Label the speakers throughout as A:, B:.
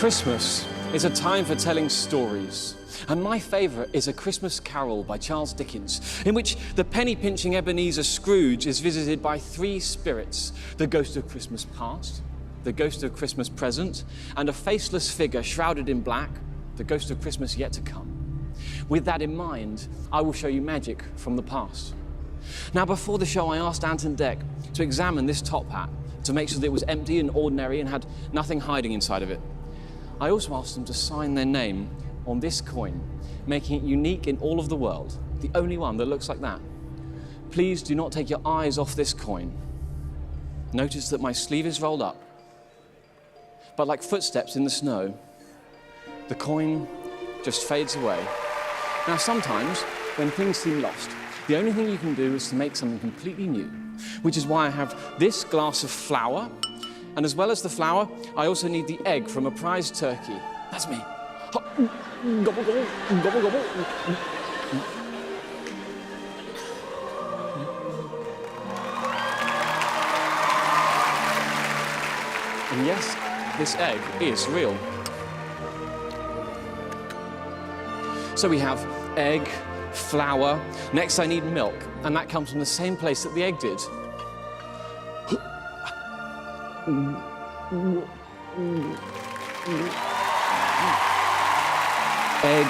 A: Christmas is a time for telling stories. And my favourite is A Christmas Carol by Charles Dickens, in which the penny-pinching Ebenezer Scrooge is visited by three spirits: the ghost of Christmas past, the ghost of Christmas present, and a faceless figure shrouded in black, the ghost of Christmas yet to come. With that in mind, I will show you magic from the past. Now, before the show, I asked Ant and Dec to examine this top hat to make sure that it was empty and ordinary and had nothing hiding inside of it. I also asked them to sign their name on this coin, making it unique in all of the world, the only one that looks like that. Please do not take your eyes off this coin. Notice that my sleeve is rolled up, but like footsteps in the snow, the coin just fades away. Now, sometimes when things seem lost, the only thing you can do is to make something completely new, which is why I have this glass of flour, and as well as the flour, I also need the egg from a prize turkey. That's me. Gobble, gobble, gobble, gobble. And yes, this egg is real. So we have egg, flour. Next I need milk, and that comes from the same place that the egg did. Egg,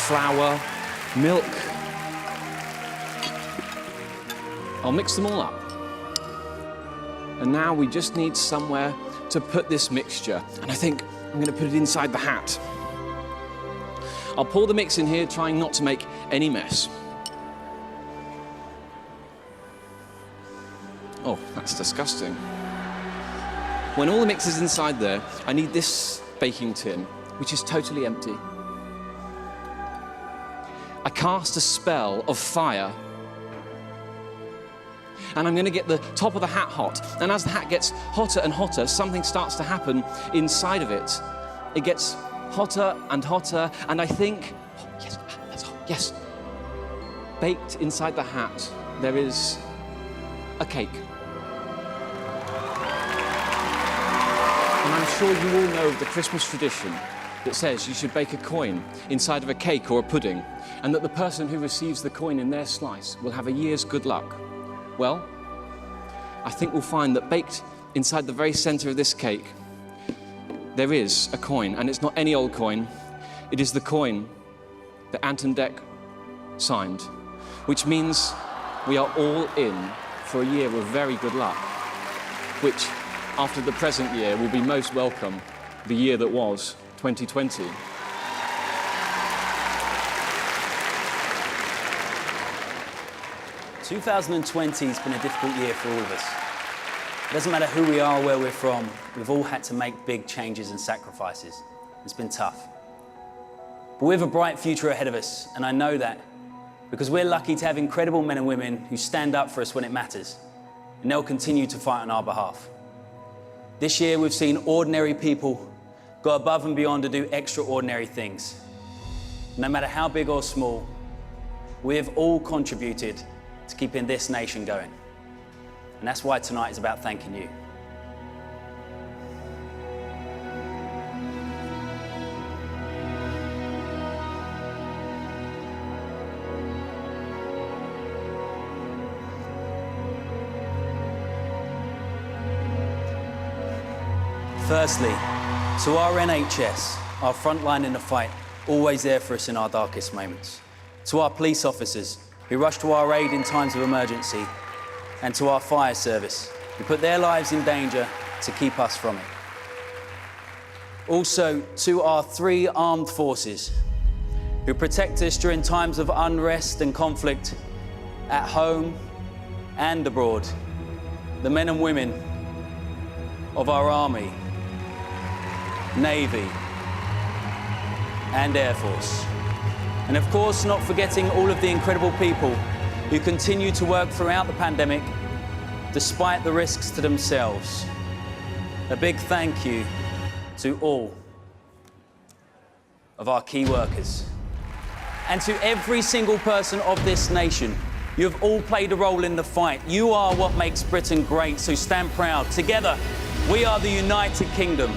A: flour, milk. I'll mix them all up. And now we just need somewhere to put this mixture. And I think I'm going to put it inside the hat. I'll pour the mix in here, trying not to make any mess. Oh, that's disgusting. When all the mix is inside there, I need this baking tin, which is totally empty. I cast a spell of fire, and I'm going to get the top of the hat hot. And as the hat gets hotter and hotter, something starts to happen inside of it. It gets hotter and hotter, and I think, oh, yes, that's hot, yes. Baked inside the hat, there is a cake. And I'm sure you all know of the Christmas tradition that says you should bake a coin inside of a cake or a pudding, and that the person who receives the coin in their slice will have a year's good luck. Well, I think we'll find that baked inside the very center of this cake, there is a coin, and it's not any old coin. It is the coin that Ant and Dec signed, which means we are all in for a year of very good luck, which, after the present year, will be most welcome, the year that was 2020.
B: "2020 has been a difficult year for all of us. It doesn't matter who we are or where we're from, we've all had to make big changes and sacrifices. It's been tough. But we have a bright future ahead of us, and I know that because we're lucky to have incredible men and women who stand up for us when it matters, and they'll continue to fight on our behalf. This year, we've seen ordinary people go above and beyond to do extraordinary things. No matter how big or small, we have all contributed to keeping this nation going. And that's why tonight is about thanking you. Firstly, to our NHS, our front line in the fight, always there for us in our darkest moments. To our police officers, who rush to our aid in times of emergency, and to our fire service, who put their lives in danger to keep us from it. Also, to our three armed forces, who protect us during times of unrest and conflict, at home and abroad. The men and women of our Army, Navy, and Air Force. And of course, not forgetting all of the incredible people who continue to work throughout the pandemic, despite the risks to themselves. A big thank you to all of our key workers. And to every single person of this nation, you have all played a role in the fight. You are what makes Britain great, so stand proud. Together, we are the United Kingdom.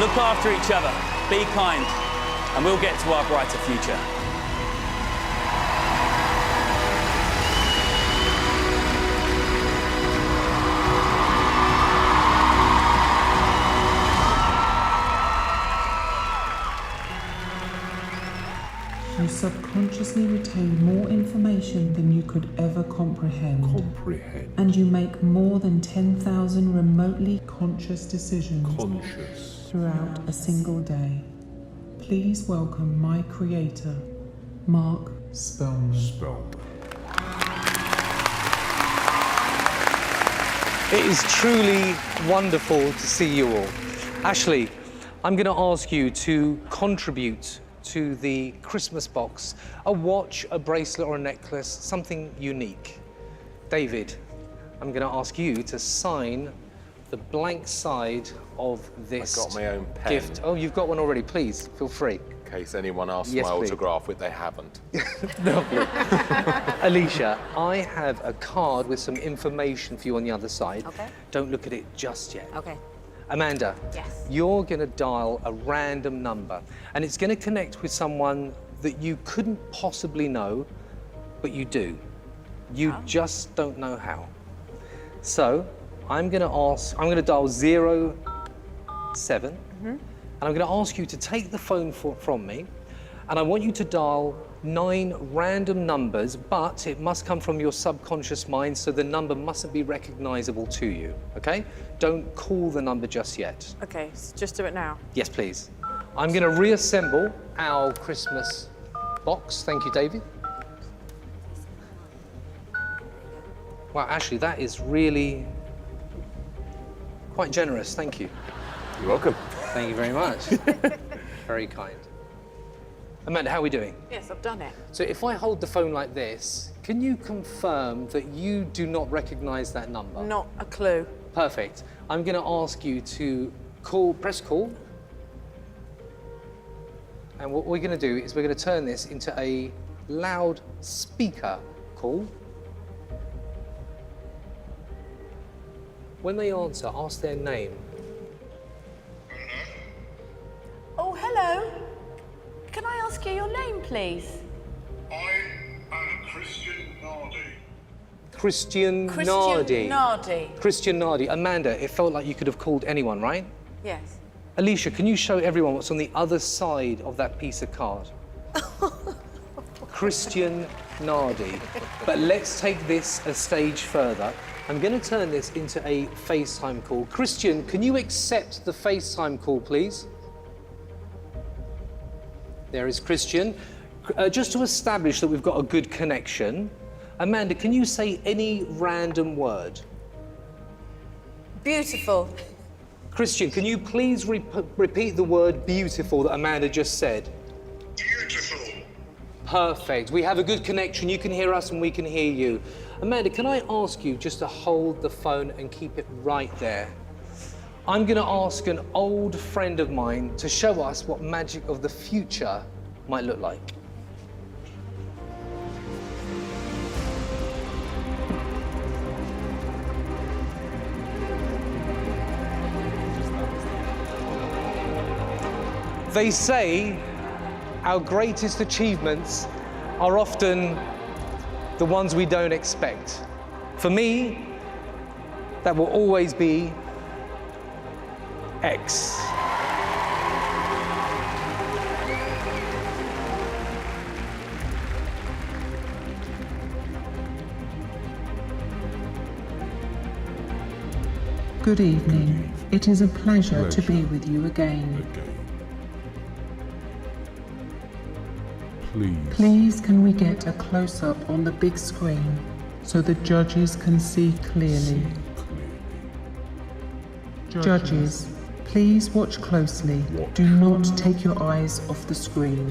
B: look after each other, be kind, and we'll get to our brighter future.
C: You subconsciously retain more information than you could ever comprehend. And you make more than 10,000 remotely conscious decisions throughout a single day. Please welcome my creator, Mark Spellman.
D: It is truly wonderful to see you all. Ashley, I'm going to ask you to contribute to the Christmas box a watch, a bracelet or a necklace, something unique. David, I'm going to ask you to sign the blank side of this
E: I've got my own pen.
D: gift. Oh, you've got one already, please, feel free.
E: In case anyone asks
D: Yes,
E: my
D: please.
E: autograph, which they haven't.
D: Lovely. Alicia, I have a card with some information for you on the other side.
F: Okay.
D: Don't look at it just yet.
F: Okay.
D: Amanda,
F: Yes.
D: you're going to dial a random number and it's going to connect with someone that you couldn't possibly know, but you do. You just don't know how. So I'm going to dial 07, and I'm going to ask you to take the phone from me, and I want you to dial 9 random numbers, but it must come from your subconscious mind, so the number mustn't be recognizable to you, okay? Don't call the number just yet.
F: Okay, so just do it now.
D: Yes, please. I'm going to reassemble our Christmas box. Thank you, David. Wow, Ashley, that is really quite generous. Thank you.
E: You're welcome.
D: Thank you very much. Very kind. Amanda, how are we doing?
F: Yes, I've done it.
D: So if I hold the phone like this, can you confirm that you do not recognize that number?
F: Not a clue.
D: Perfect. I'm going to ask you to press call. And what we're going to do is we're going to turn this into a loudspeaker call. When they answer, ask their name.
F: Oh, hello. Can I ask you your name, please?
G: I am Christian Nardi.
D: Christian
F: Christian
D: Nardi.
F: Nardi.
D: Christian Nardi. Amanda, it felt like you could have called anyone, right?
F: Yes.
D: Alicia, can you show everyone what's on the other side of that piece of card? Christian Nardi. But let's take this a stage further. I'm going to turn this into a FaceTime call. Christian, can you accept the FaceTime call, please? There is Christian. Just to establish that we've got a good connection, Amanda, can you say any random word?
F: Beautiful.
D: Christian, can you please repeat the word beautiful that Amanda just said?
G: Beautiful.
D: Perfect. We have a good connection. You can hear us and we can hear you. Amanda, can I ask you just to hold the phone and keep it right there? I'm going to ask an old friend of mine to show us what magic of the future might look like. They say our greatest achievements are often the ones we don't expect. For me, that will always be X.
C: Good evening. It is a pleasure to be with you again. Please, can we get a close-up on the big screen so the judges can see clearly? Judges, please watch closely. Do not take your eyes off the screen.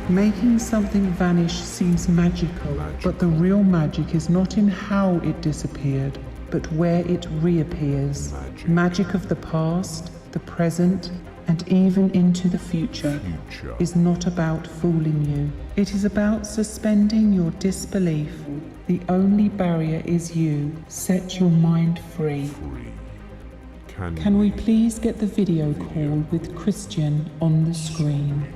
C: Making something vanish seems magical, but the real magic is not in how it disappeared, but where it reappears. Magic of the past, the present, and even into the future is not about fooling you. It is about suspending your disbelief. The only barrier is you. Set your mind free. Can we please get the video call with Christian on the screen?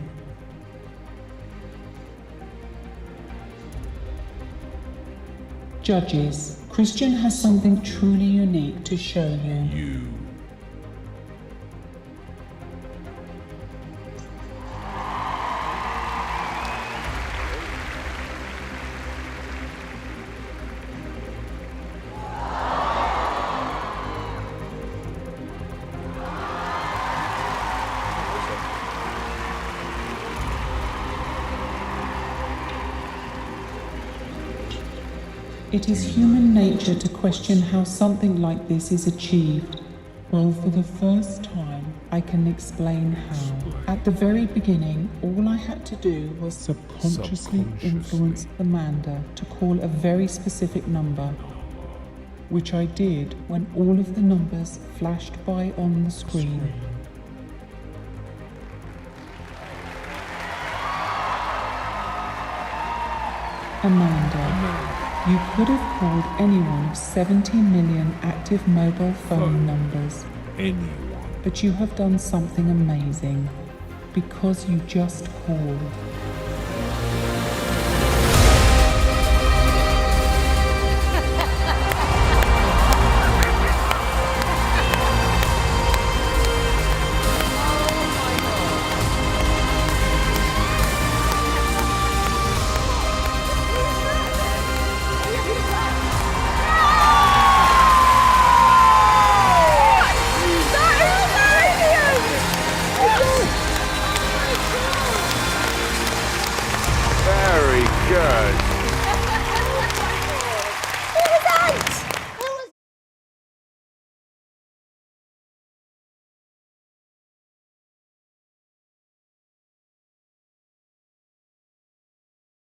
C: Judges, Christian has something truly unique to show you. It is human nature to question how something like this is achieved. Well, for the first time, I can explain how. At the very beginning, all I had to do was subconsciously influence Amanda to call a very specific number, which I did when all of the numbers flashed by on the screen. Amanda. You could have called any one of 70 million active mobile phone numbers. But you have done something amazing, because you just called.
E: Very good.